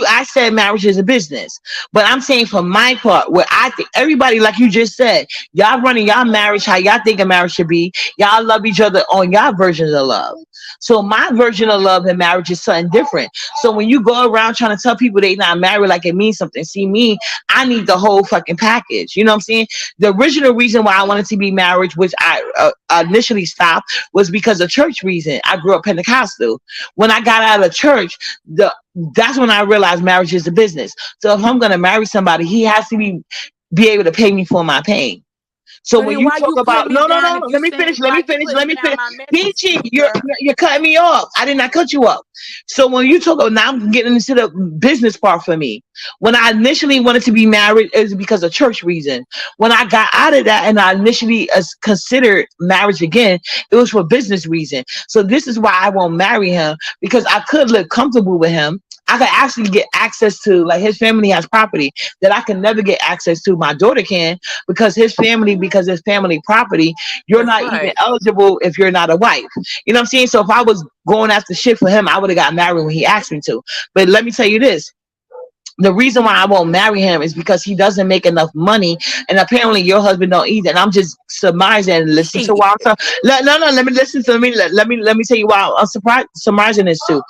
I said marriage is a business, but I'm saying for my part, where I think everybody, like you just said, y'all running y'all marriage how y'all think a marriage should be. Y'all love each other on y'all versions of love. So my version of love and marriage is something different. So when you go around trying to tell people they not married like it means something, see me, I need the whole fucking package. You know what I'm saying? The original reason why I wanted to be married, which I initially stopped, was because of church reason. I grew up Pentecostal. When I got out of church, that's when I realized marriage is a business. So if I'm gonna marry somebody, he has to be able to pay me for my pain. So So when then you why talk you about putting me no, no, down no, if no, you let me saying finish, let why me you finish, putting let me me down finish. my medical Peachy, shit, girl? you're cutting me off. I did not cut you off. So when you talk about now, I'm getting into the business part for me. When I initially wanted to be married, it was because of church reason. When I got out of that and I initially considered marriage again, it was for business reason. So this is why I won't marry him, because I could live comfortable with him. I could actually get access to, like, his family has property that I can never get access to. My daughter can, because his family property, you're That's not even right. eligible if you're not a wife. You know what I'm saying? So if I was going after shit for him, I would have got married when he asked me to. But let me tell you this. The reason why I won't marry him is because he doesn't make enough money, and apparently your husband don't either. And I'm just surmising and listen to Shit. why I'm talking. No, no, let me listen to me. Let me tell you why I'm surprised, surmising this too.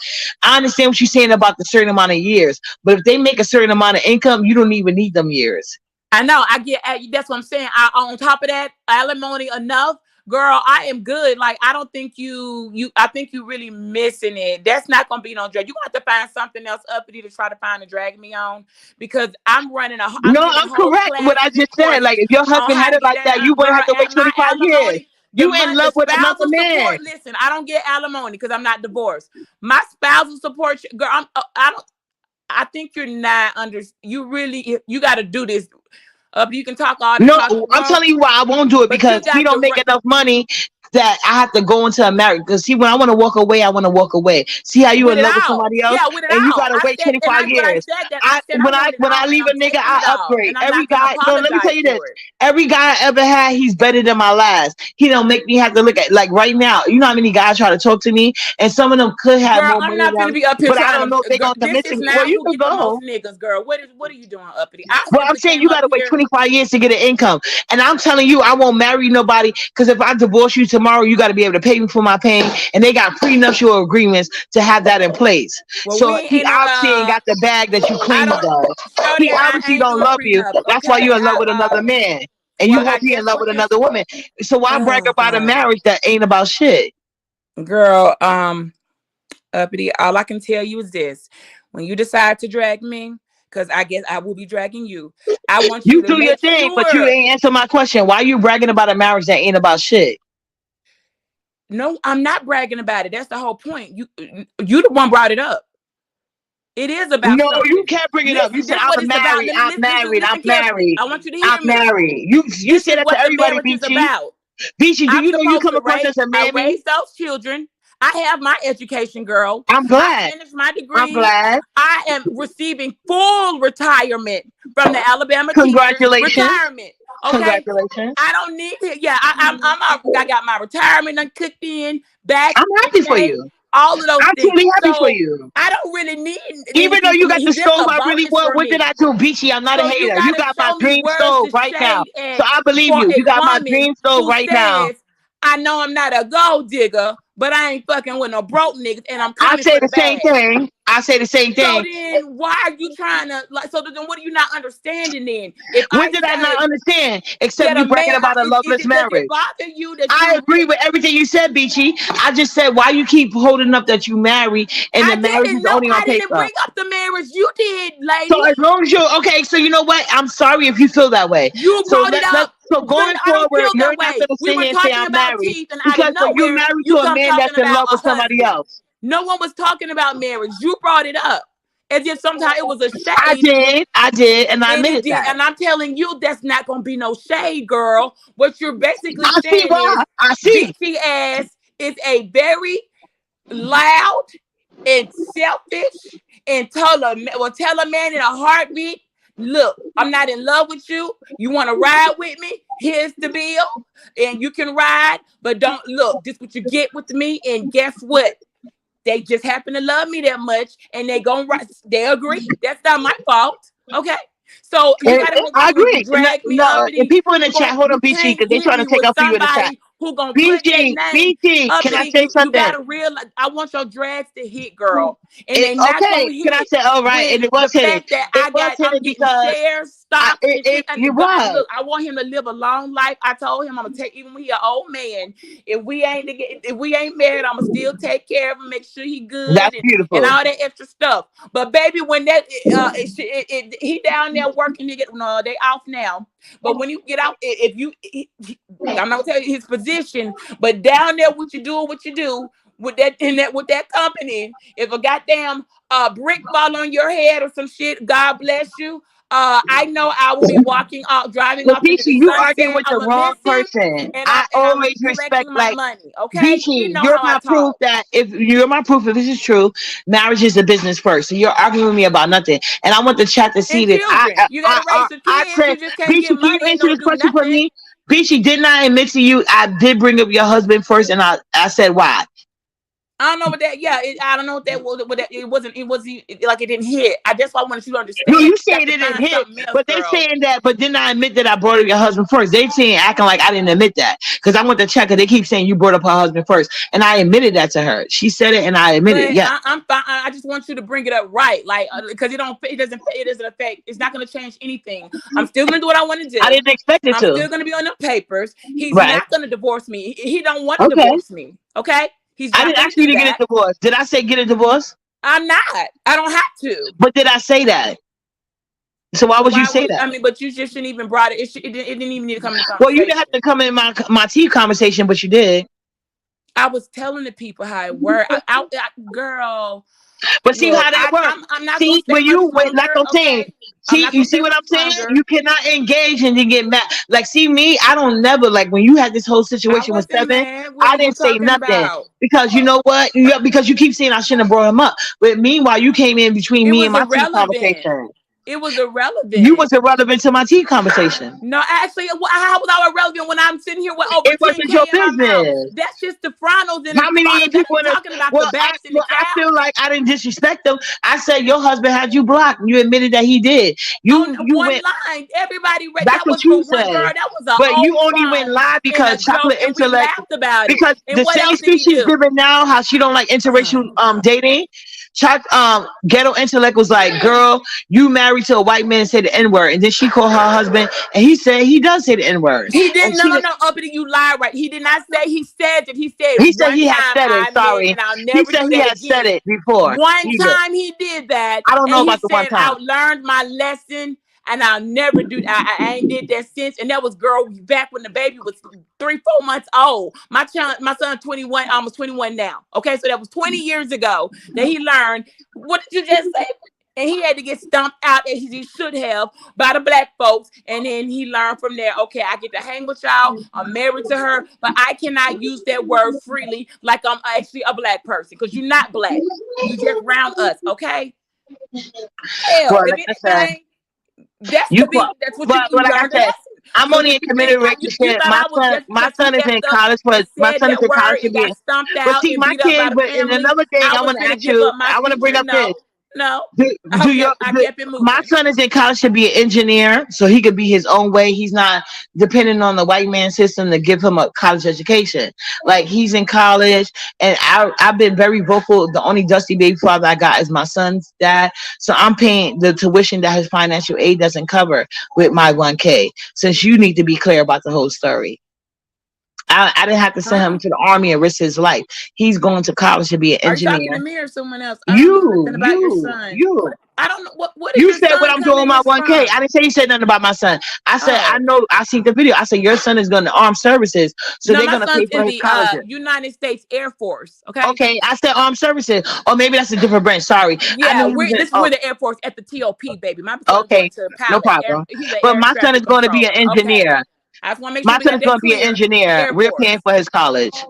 I understand what you're saying about the certain amount of years, but if they make a certain amount of income, you don't even need them years. I know. I get at you. That's what I'm saying. On top of that, alimony enough, girl. I am good. Like, I don't think I think you really missing it. That's not gonna be no drag. You gonna have to find something else uppity to try to find and drag me on, because I'm No, giving I'm whole correct with what I classes just and said. Like, courses if your on husband how had to it get like that, that you wouldn't girl have to wait at my 25 years. alimony. You in The love with another spousal man. support. Listen, I don't get alimony because I'm not divorced. My spousal support, girl. I don't. I think you're not under. You really. You got to do this. You can talk all the No, talk you I'm want, telling you why I won't do it, but you because he got don't make enough money that I have to go into a marriage. Because see, when I want to walk away, I want to walk away. See how you with in it love with all. somebody else Yeah, with it and you all. gotta I wait said, 25 when I years. said that, I I said I when I want it when I all, and leave I'm a nigga, taking I it all, upgrade. and I'm Every not gonna guy, no, let me tell apologize you this. for it. Every guy I ever had, he's better than my last. He don't make me have to look at, like, right now. You know how many guys try to talk to me, and some of them could have Girl, more I'm money not than gonna them, be up here but I trying don't know if to. they're Girl, gonna this commit to is me. Well, not you who can get the go. most niggas, girl. What are you doing, uppity? I Well, I'm simply saying came you up gotta wait here. 25 years to get an income. And I'm telling you, I won't marry nobody, because if I divorce you tomorrow, you gotta be able to pay me for my pain. And they got prenuptial agreements to have that in place. Well, So we he ain't. obviously ain't got the bag that you I claim he don't. does. Shorty, He I obviously ain't don't doing love you. prenup. That's why Okay. you're in love with another man. And Well, you hope I he in guess love what with you. another woman. So why brag Oh about a God, marriage that ain't about shit? girl. Uppity. All I can tell you is this: when you decide to drag me, because I guess I will be dragging you. I want you You to do your make thing, but you sure. ain't answer my question. Why you bragging about a marriage that ain't about shit? No, I'm not bragging about it. That's the whole point. You the one brought it up. It is about No, you something. can't bring it up. You Listen, said this is what I'm it's about. married. Let me I'm listen, listen, married. I'm listen carefully. married. I want you to I'm hear me. married. You This say is that to what the everybody, marriage is Beachy. about. Beachy, do I'm you know you supposed come to across as a I mammy? raise those children. I have my education, girl. I'm I glad. finished my I'm degree. glad. I am receiving full retirement from the Alabama teachers. Congratulations. Retirement. Okay. Congratulations. I don't need to. Yeah, I got my retirement done kicked in, back I'm in happy for pay, you. all of those I'm things. truly happy for So you. I don't really need Even though anything you from got you. the This stove a I really bonus want, for what did me. I do, Beachy? I'm not a So you hater. You gotta got my show me dream words stove to right now. shade So at I believe for you. a You got my woman dream stove who right now. says I know I'm not a gold digger, but I ain't fucking with no broke niggas, and I'm I coming say for the the same bag. thing. I say the same So thing. then, why are you trying to like? So then, what are you not understanding? Then, if What I did I not say understand? Except that you a bragging man, about a is loveless it, does it marriage. bother you that I you? agree with everything you said, Beachy. I just said why you keep holding up that you married and the I marriage didn't is know. only on I didn't paper. bring up the marriage. You did, So lady. as long as you okay, so you know what? I'm sorry if you feel that way. You So brought it let up. so But going I don't forward, feel you're that not way. gonna We sit were here and say talking I'm about married teeth, and out of because when you're nowhere, married to you a come man that's talking in about love a with somebody husband. else. No one was talking about marriage. You brought it up as if sometimes it was a I shade. did, I did, and I And it admitted did, that. and I'm telling you, that's not gonna be no shade, girl. What you're basically I see saying is, why. I see. bitchy ass is a very loud and selfish and tell a man in a heartbeat, look, I'm not in love with you. You want to ride with me? Here's the bill, and you can ride, but don't look. This what you get with me, and guess what? They just happen to love me that much, and they agree. That's not my fault. Okay. So you got to make I sure when you agree. No, drag me no, and uppity, people in the chat, hold on, you BG, can't because they hit trying to me take with up for you in the chat. somebody who gonna put their BG, name BG, can I uppity. say You something? gotta realize I want your drags to hit, girl, and they not Okay, gonna can I hit say? All right, with and it the was hidden. fact that It was I'm hidden getting because shares, stocks, and shit. you And was. look, I want him to live a long life. I told him I'm gonna take even when he an old man. If we ain't married, I'ma still take care of him, make sure he good, That's and beautiful. all that extra stuff. But baby, when that he down there working, no, they off now. But when you get out, if you, I'm not gonna tell you his position, but down there, what you do with that company. If a goddamn brick fall on your head or some shit, God bless you. I know I will be driving off into Lakeisha, the you arguing sunset. with I'm the gonna wrong miss him, person. and I I'm always respect, collecting my like, money. Okay, he Vici, know you're how I my proof talk. that if you're my proof if this is true, marriage is a business first. So you're arguing with me about nothing, and I want the chat to see And this. children, you got to raise the I kids. said, You just can't Vici, get can you money and answer don't this do question for nothing. me? Vici, didn't I admit to you I did bring up your husband first, and I said why? I don't know what that. Yeah, I don't know what that was. What that, it wasn't. It was like it didn't hit. I just wanted you to No, understand. you You saying got it to didn't find hit, something else, but they girl. saying that. But didn't I admit that I brought up your husband first? They saying acting like I didn't admit that because I went to check her. They keep saying you brought up her husband first, and I admitted that to her. She said it, and I admitted, But yeah. I'm fine. I just want you to bring it up right, like because it doesn't affect. It's not going to change anything. I'm still going to do what I want to I do. didn't expect it I'm to. still going to be on the papers. He's Right. not going to divorce me. He don't want to Okay. divorce me. Okay, he's I not didn't going to ask you do to get a that. divorce. Did I say get a divorce? I'm not. I don't have to. But did I say that? So why would you Why say would that? I mean? But you just shouldn't even brought it. It didn't even need to come in the Well, you didn't have conversation. to come in my tea conversation, but you did. I was telling the people how it worked. Girl, But see look, how that works. I'm not gonna See, stay when much you went, like longer. I'm saying, Okay, I'm see, not you gonna see stay what much I'm saying? longer. You cannot engage and then get mad. Like, see me, I don't never like when you had this whole I situation with wasn't Seven. mad. What I are you didn't say talking nothing about? because you know what? Because you keep saying I shouldn't have brought him up. But meanwhile, you came in between It me and was my tea irrelevant. conversation. It was You irrelevant. was irrelevant to my tea conversation. No, actually, how was I irrelevant when I'm sitting here with over It wasn't your 10K in my mouth? business. That's just the frontals and How the many bottom. That's people what in I'm the talking about. The well? backs and the I feel caps. like I didn't disrespect them. I said your husband had you blocked. You admitted that he did. On You one went. line. Everybody read That's that what was you for one girl. say. That was an But you old only went phone live and a because joke, chocolate and we intellect. laughed about it. Because And the what same else did speech he she's do? giving now, how she don't like interracial dating. Ghetto intellect was like, girl, you married to a white man and say the N word, and then she called her husband, and he said he does say the N word, He and didn't. No, she no, no. Uppity, you lie. Right? He did not say. He said that. He said he said one he had time said it. I meant, Sorry, and I'll he never said do he that had said again. it before. One Either time he did that, I don't and know he about the one said, time. "I learned my lesson, and I'll never do. I ain't did that since." And that was girl back when the baby was 3, 4 months old. My son 21, almost 21 now. Okay, so that was 20 years ago that he learned. What did you just say? And he had to get stumped out as he should have by the black folks. And then he learned from there, okay, I get to hang with y'all. I'm married to her, but I cannot use that word freely like I'm actually a black person because you're not black. You just round us, okay? Hell, Well, if like I said, anything, that's you to quite. be. That's what But you like I learned a said, lesson. I'm So only did in you think committed you relationship. thought I was just My because he son is in messed up college for and my said son is that in word college to and be. got stumped But out see, and my beat up by kids. the But in family? another thing, I I was want to finna ask give you. up my I want to bring future. up this. No. No, Do your I do, kept it my moving. son is in college to be an engineer, so he could be his own way. He's not depending on the white man system to give him a college education. Like he's in college, and I've been very vocal. The only dusty baby father I got is my son's dad, so I'm paying the tuition that his financial aid doesn't cover with my 1K. Since you need to be clear about the whole story. I didn't have to send him Huh? to the army and risk his life. He's going to college to be an Are you talking to engineer. me or someone else? I don't know You, nothing about your you, son. you. I don't know what is You your said what son I'm doing with coming my this 1K. I from? didn't say you said nothing about my son. I said I Oh. know I seen the video. I said your son is going to armed services, so No, they're my going to pay son's for in his the college. United States Air Force. Okay. Okay, I said armed services, or maybe that's a different branch. Sorry, I Yeah, knew he was in. this is Oh, where the Air Force at the TOP, baby. My son's going okay, to no pilot. problem. He's an But air my son traffic is going to be an controller. Okay. engineer. I just want to make sure My we son got is going that to be an clear. engineer. Air We're paying Force. for his college,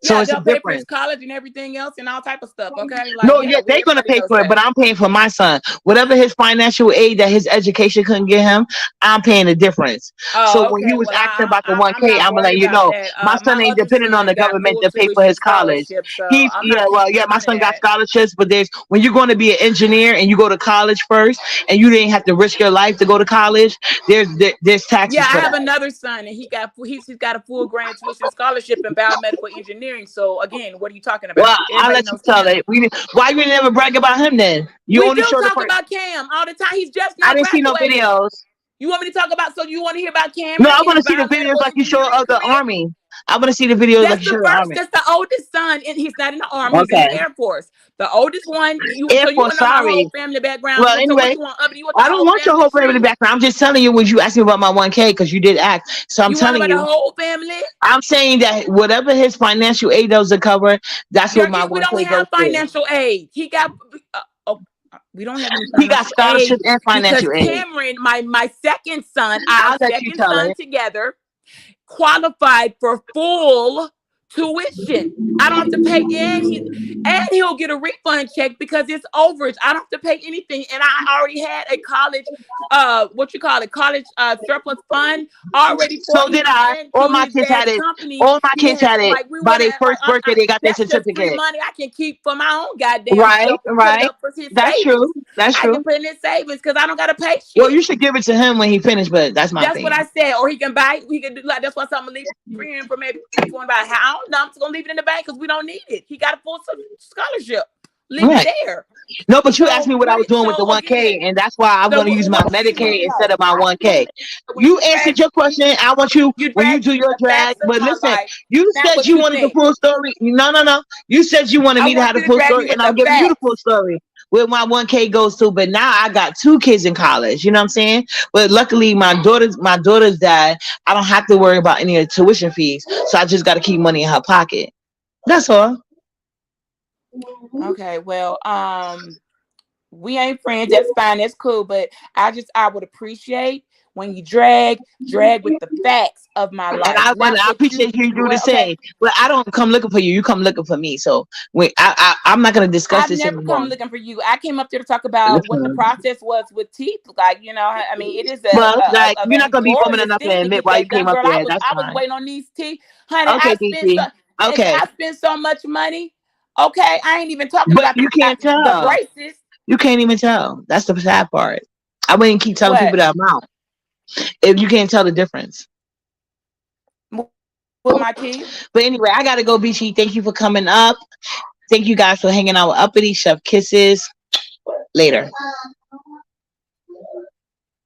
so Yeah, it's a they'll pay for his difference. college and everything else and all type of stuff. Okay. Like, No, yeah, yeah, they're gonna everybody pay knows for it, but that. I'm paying for my son. Whatever his financial aid that his education couldn't get him, I'm paying the difference. So Oh, when you okay. was Well, asking about the I'm 1K, not I'm gonna let worried you about know that. my son My ain't other depending on son the got government full to pay for tuition his college. scholarship, so He's I'm yeah, not well, paying yeah, my none of son got that. scholarships, but there's when you're going to be an engineer and you go to college first, and you didn't have to risk your life to go to college. There's Yeah, taxes I for have that. another son, and he's got a full grant tuition scholarship in biomedical engineering. So again, what are you talking Well, about? I'll Everybody let you knows tell Cam. it. Why you never brag about him then? You We only do show the talk first. about Cam all the time. He's just I now didn't see no graduated. videos. You want me to talk about? So you want to hear about No, Cameron I in want his to see the videos biomedical like you show engineering of the career? army. I want to see the videos like That's you show the the first. army. That's the oldest son, and he's not in the army. He's in Okay. the Air Force. The oldest one. Air So you want Force, to know my whole sorry. family background? Well, So what anyway, you want? You want the I don't whole want your family whole family tree? background. I'm just telling you when you asked me about my 1K because you did ask. So I'm You want telling about the you, whole family? I'm saying that whatever his financial aid doesn't cover, that's what my We don't 1K goes have to. financial aid. He got. Oh, we don't have any He got financial scholarship aid and because financial aid. Cameron, my second son, our I'll let you second tell son it. together, qualified for full tuition. I don't have to pay, and he'll get a refund check because it's overage. I don't have to pay anything, and I already had a college, what you call it, college surplus fund already for So did him I. and All to my his kids had dad's it. company. All my He kids had had it. like we By want to their first birthday, they got their that's just free certificate. money I can keep for my own goddamn Right, self and put it right. up for his That's true. savings. That's I can true. put in his savings because I don't gotta pay Well, shit. you should give it to him when he finished, but that's my That's what I opinion. said. Or he can buy. He can do like that's why I'm gonna leave for him for maybe for about how I don't know. I'm just gonna leave it in the bank because we don't need it. He got a full scholarship. Leave it Right. there. No, but you asked So me what I what? was doing with the So 1K, again, and that's why I'm so going to use my what do you want Medicaid to instead know? of my I just want to 1K. know when You answered your question. I want you you when you dragged do me to your the drag. facts of But my listen, life. you Not said what you you wanted the think. full story. No, no, no. You said you wanted I me to want have the you to full drag me story, with and I'm the giving you the full facts. story where my 1K goes to. But now I got two kids in college. You know what I'm saying? But luckily, my daughter's dad. I don't have to worry about any of the tuition fees, so I just got to keep money in her pocket. That's all. Okay, well, we ain't friends. That's fine. That's cool. But I would appreciate when you drag with the facts of my And life, and not I what you. appreciate you do the Well, okay. same. But I don't come looking for you. You come looking for me. So I'm not gonna discuss I've this never anymore. come looking for you. I came up there to talk about what the Listen. process was with teeth. Like, I mean, it is Well, like a you're not very gonna be woman glorious enough to thing to admit get why you that came done, up girl. there. That's I was fine. waiting on these teeth, honey. Okay, DC. Okay, I spent so much money. Okay, I ain't even talking but about you can't the tell. braces. You can't even tell. That's the sad part. I wouldn't keep telling people What that amount if you can't tell the difference. with my teeth? But anyway, I gotta go, BC. Thank you for coming up. Thank you guys for hanging out with Uppity Chef Kisses. Later.